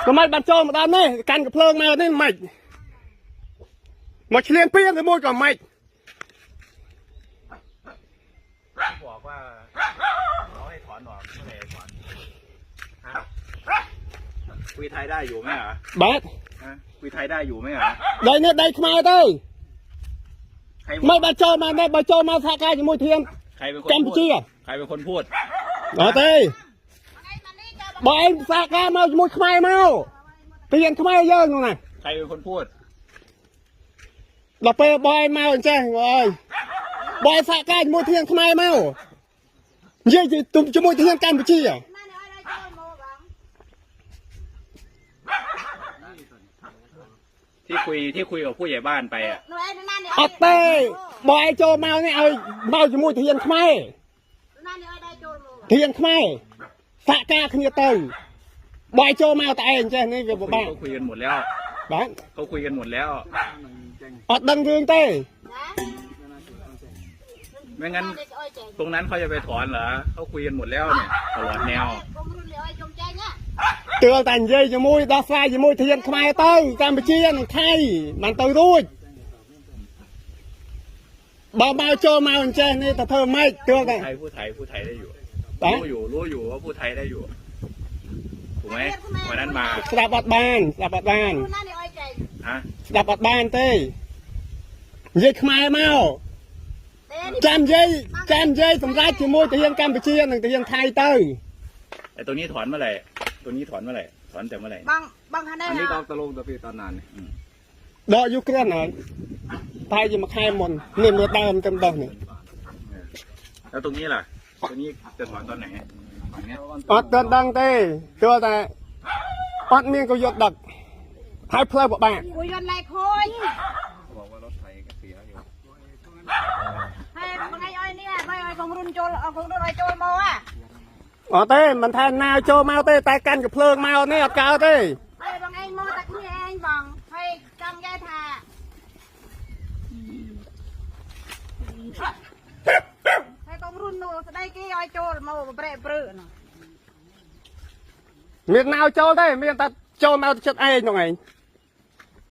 ทำไมบันโจมาด้านนี้กันกับเพลิงมาเนี่ยไม่มาเชียงเปี้ยนในมวยก่อนไม่บอกว่าเขาให้ถอนออกไม่ได้ถอนคุยไทยได้อยู่ไหมเหรอบ้าคุยไทยได้อยู่ไหมเหรอได้เนี่ยได้ขมายได้ไม่บันโจมาได้บันโจมาสักการจะมวยเทียนใครเป็นคนพูดใครเป็นคนพูดเต้บอยสักการมามวยขมายมาเปลี่ยนขมายเยอะนู่นน่ะใครเป็นคนพูดเราไปบอยมาใช่บอยสักการมวยเทียนขมายมาเยอะจะตุ้มจะมวยเทียนกันไปชี้อ่ะที่คุยกับผู้ใหญ่บ้านไปอ่ะอัตเต้บอยโจมาเนี่ยเอาเมาจมูกเทียนขมายเทียนขมายสักการขึ้นเตยบอยโจมาแต่เองใช่นี่กับบ้านเขาคุยกันหมดแล้วบ้านเขาคุยกันหมดแล้วอัดดังเรื่องเต้ไม่งั้นตรงนั้นเขาจะไปถอนเหรอเขาคุยกันหมดแล้วเนี่ยตลอดแนวเตือนแต่เย่จมูกดาฟายจมูกเทียนขมายเต้ยการไปชี้นั่นไทยมันเตยรู้บ่าวมาโจมาเจนี่แต่เธอไม่เตือนแต่พูดไทยได้อยู่รู้อยู่ว่าพูดไทยได้อยู่ถูกไหมวันนั้นมาสลับบัดบ้านสลับบัดบ้านสลับบัดบ้านเต้เย่ขมายเมาจำเย่สำหรับจมูกเทียนการไปชี้นั่นเทียนไทยเต้ยไอ้ตัวนี้ถอนเมื่อไหร่ตัวนี้ถอนเมื่อไหร่ถอนแต่เมื่อไหร่บางคันได้อันนี้ตะลงตะปีตอนนานดอกยุคเรื่องไหนไทยจะมาแค่มนเนี่ยมือตามเต็มดอกเนี่ยแล้วตรงนี้ล่ะตรงนี้จะถอนตอนไหนอดเดินดังเต้ตัวแต่อดเมียก็ยดดักหายเพลิดบ้างคุยกันไรคุยบอกว่ารถไฟก็เสียอยู่ให้บางไอ้อ้อยเนี่ยไม่อ้อยของรุ่นโจลของรุ่นอ้อยโจลโมอ่ะเต้มันแทนนาโจมาเต้แต่กันกับเพลิงมาเนี่ยกาวเต้ไอ้บางไอ้โมตะกี้ไอ้บังให้จำแย่ท่าให้ของรุ่นโนสได้กี้อ้อยโจลโมเปรย์เปรื้อเนาะมีนาวโจเต้มีนแต่โจมาจัดไอ้ตรงไหน